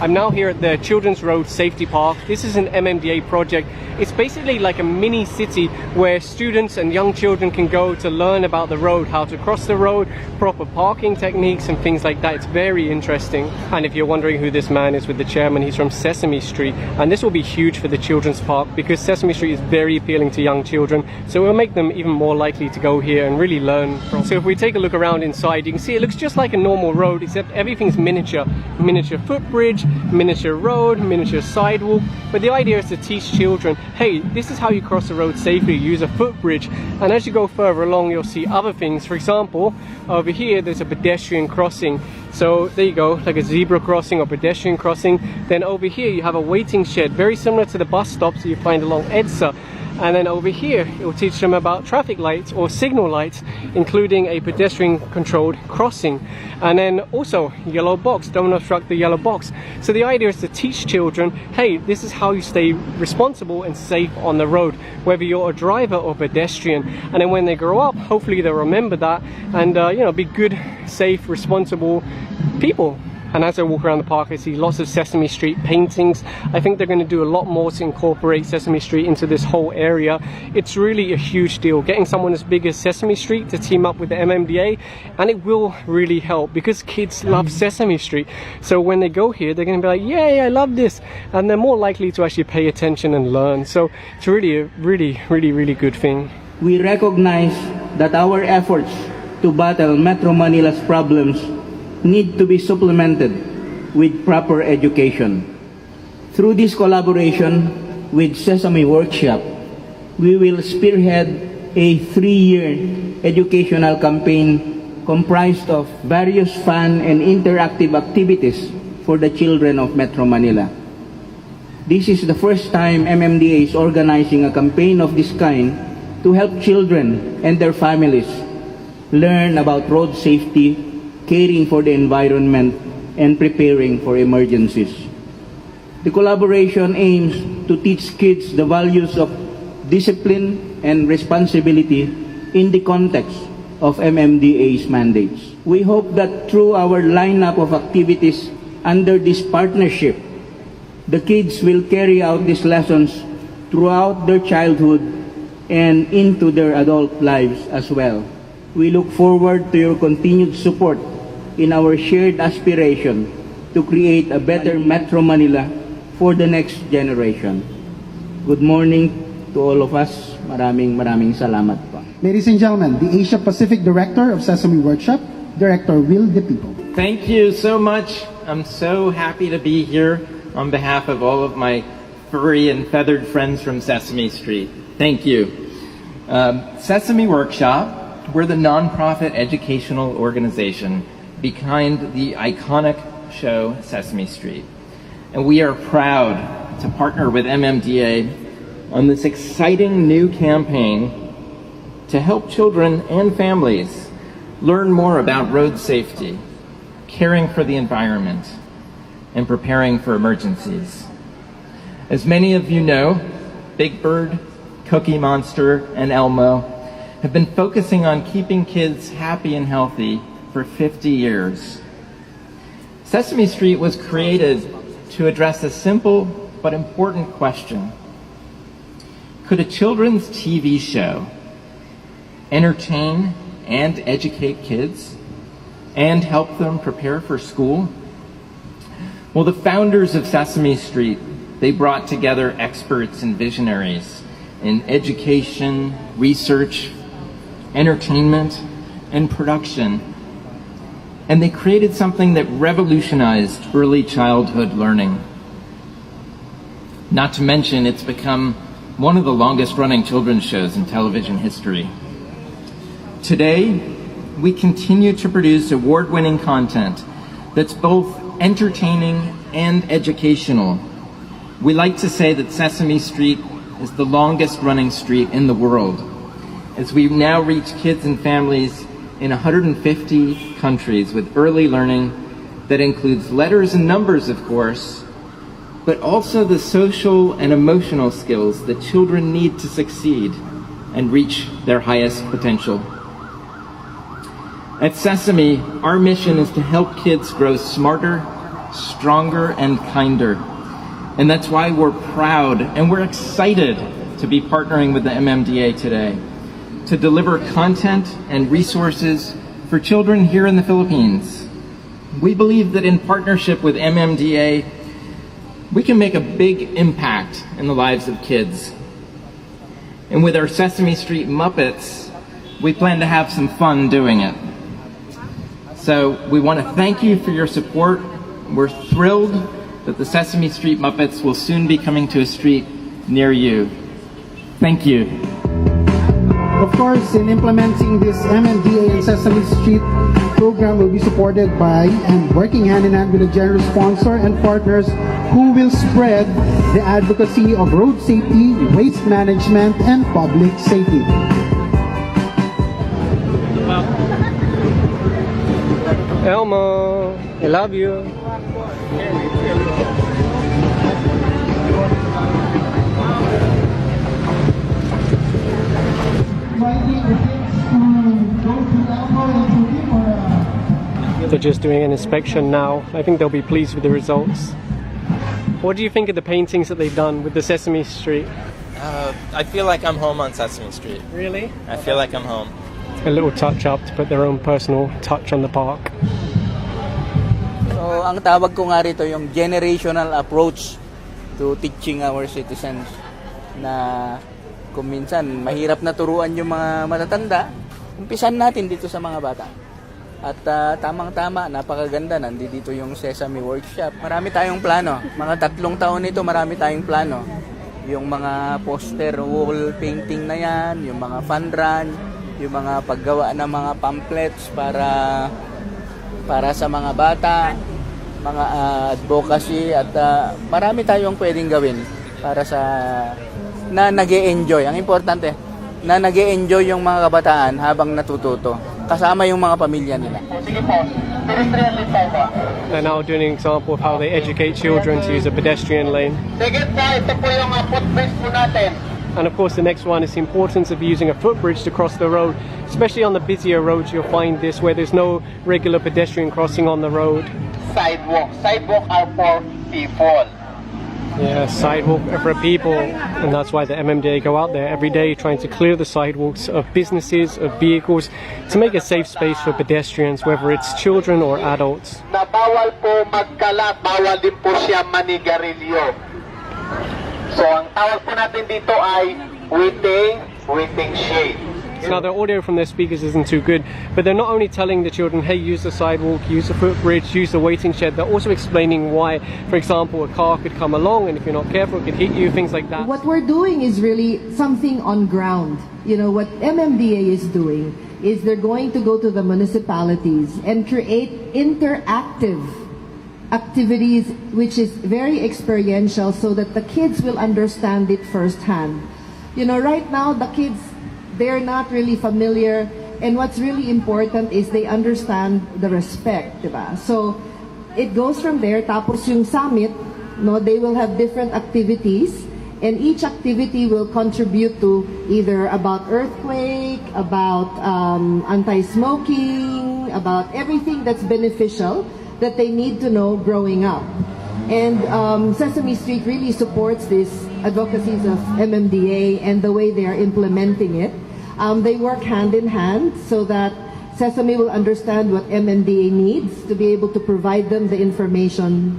I'm now here at the Children's Road Safety Park. This is an MMDA project. It's basically like a mini city where students and young children can go to learn about the road, how to cross the road, proper parking techniques and things like that. It's very interesting. And if you're wondering who this man is with the chairman, he's from Sesame Street, and this will be huge for the children's park because Sesame Street is very appealing to young children, so it will make them even more likely to go here and really learn from. So if we take a look around inside, you can see it looks just like a normal road, except everything's miniature footbridge, miniature road, miniature sidewalk. But the idea is to teach children, hey, this is how you cross the road safely, use a footbridge. And as you go further along, you'll see other things. For example, over here there's a pedestrian crossing. So there you go, like a zebra crossing or pedestrian crossing. Then over here you have a waiting shed, very similar to the bus stops that you find along EDSA. And then over here it will teach them about traffic lights or signal lights, including a pedestrian controlled crossing. And then also yellow box, don't obstruct the yellow box. So the idea is to teach children, hey, this is how you stay responsible and safe on the road, whether you're a driver or pedestrian. And then when they grow up, hopefully they'll remember that and you know, be good, safe, responsible people. And as I walk around the park, I see lots of Sesame Street paintings. I think they're going to do a lot more to incorporate Sesame Street into this whole area. It's really a huge deal, getting someone as big as Sesame Street to team up with the MMDA, and it will really help because kids love Sesame Street. So when they go here, they're going to be like, yay, I love this, and they're more likely to actually pay attention and learn. So it's really a really good thing. We recognize that our efforts to battle Metro Manila's problems need to be supplemented with proper education. Through this collaboration with Sesame Workshop, we will spearhead a 3-year educational campaign comprised of various fun and interactive activities for the children of Metro Manila. This is the first time MMDA is organizing a campaign of this kind to help children and their families learn about road safety, caring for the environment, and preparing for emergencies. The collaboration aims to teach kids the values of discipline and responsibility in the context of MMDA's mandates. We hope that through our lineup of activities under this partnership, the kids will carry out these lessons throughout their childhood and into their adult lives as well. We look forward to your continued support in our shared aspiration to create a better Metro Manila for the next generation. Good morning to all of us. Maraming salamat po. Ladies and gentlemen, the Asia Pacific Director of Sesame Workshop, Director Will De Pico. Thank you so much. I'm so happy to be here on behalf of all of my furry and feathered friends from Sesame Street. Thank you. Sesame Workshop, we're the nonprofit educational organization behind the iconic show Sesame Street. And we are proud to partner with MMDA on this exciting new campaign to help children and families learn more about road safety, caring for the environment, and preparing for emergencies. As many of you know, Big Bird, Cookie Monster, and Elmo have been focusing on keeping kids happy and healthy for 50 years. Sesame Street was created to address a simple but important question. Could a children's TV show entertain and educate kids and help them prepare for school? Well, the founders of Sesame Street, they brought together experts and visionaries in education, research, entertainment, and production. And they created something that revolutionized early childhood learning. Not to mention, it's become one of the longest running children's shows in television history. Today, we continue to produce award-winning content that's both entertaining and educational. We like to say that Sesame Street is the longest running street in the world, as we now reach kids and families in 150 countries with early learning that includes letters and numbers, of course, but also the social and emotional skills that children need to succeed and reach their highest potential. At Sesame, our mission is to help kids grow smarter, stronger and kinder. And that's why we're proud and we're excited to be partnering with the MMDA today to deliver content and resources for children here in the Philippines. We believe that in partnership with MMDA, we can make a big impact in the lives of kids. And with our Sesame Street Muppets, we plan to have some fun doing it. So we want to thank you for your support. We're thrilled that the Sesame Street Muppets will soon be coming to a street near you. Thank you. Of course, in implementing this MMDA and Sesame Street program will be supported by and working hand in hand with a generous sponsor and partners who will spread the advocacy of road safety, waste management, and public safety. Elmo, I love you. They're just doing an inspection now. I think they'll be pleased with the results. What do you think of the paintings that they've done with the Sesame Street? I feel like I'm home on Sesame Street. Really? I feel like I'm home. A little touch up to put their own personal touch on the park. So, ang tawag ko nga rito yung generational approach to teaching our citizens na kung minsan mahirap na turuan yung mga matatanda, umpisan natin dito sa mga bata. At tamang-tama, napakaganda, nandito yung Sesame Workshop. Marami tayong plano. Mga 3 taon nito, marami tayong plano. Yung mga poster, wall painting na yan, yung mga fun run, yung mga paggawa ng mga pamphlets para sa mga bata, mga advocacy, at marami tayong pwedeng gawin para sa na nag-e-enjoy. Ang importante, na nag-e-enjoy yung mga kabataan habang natututo. Kasama yung mga pamilya nila. They're now doing an example of how they educate children to use a pedestrian lane. And of course the next one is the importance of using a footbridge to cross the road. Especially on the busier roads you'll find this where there's no regular pedestrian crossing on the road. Sidewalk are for people. Yeah, sidewalk for people, and that's why the MMDA go out there every day trying to clear the sidewalks of businesses, of vehicles, to make a safe space for pedestrians, whether it's children or adults. Na bawal po magkalat, bawal din po siya manigarilyo. So ang tawag po natin dito ay waiting shade. Now the audio from their speakers isn't too good, but they're not only telling the children, hey, use the sidewalk, use the footbridge, use the waiting shed, they're also explaining why, for example, a car could come along and if you're not careful it could hit you, things like that. What we're doing is really something on ground. You know, what MMDA is doing is they're going to go to the municipalities and create interactive activities which is very experiential so that the kids will understand it firsthand. You know, right now the kids, they're not really familiar, and what's really important is they understand the respect, diba? So it goes from there. Tapos yung summit, no, they will have different activities, and each activity will contribute to either about earthquake, about anti-smoking, about everything that's beneficial that they need to know growing up. And Sesame Street really supports these advocacies of MMDA and the way they are implementing it. They work hand in hand so that Sesame will understand what MMDA needs to be able to provide them the information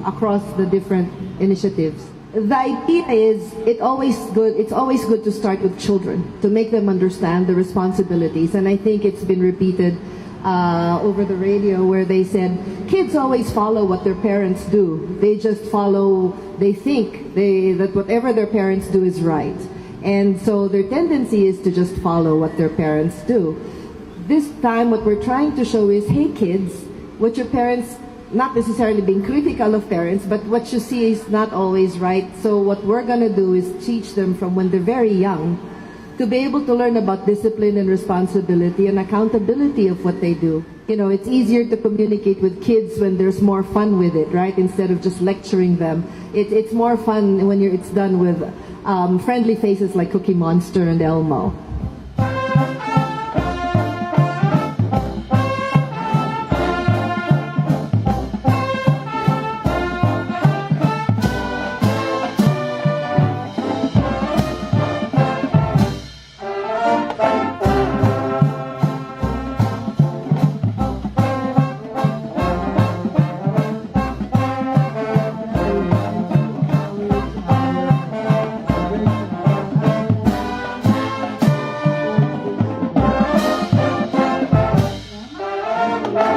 across the different initiatives. The idea is it's always good to start with children, to make them understand the responsibilities. And I think it's been repeated over the radio where they said kids always follow what their parents do. They just follow, they think that whatever their parents do is right. And so their tendency is to just follow what their parents do. This time what we're trying to show is, hey kids, what your parents, not necessarily being critical of parents, but what you see is not always right. So what we're going to do is teach them from when they're very young to be able to learn about discipline and responsibility and accountability of what they do. You know, it's easier to communicate with kids when there's more fun with it, right? Instead of just lecturing them. It's more fun when it's done with friendly faces like Cookie Monster and Elmo.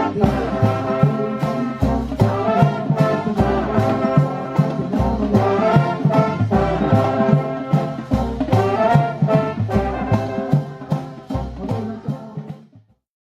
Thank you.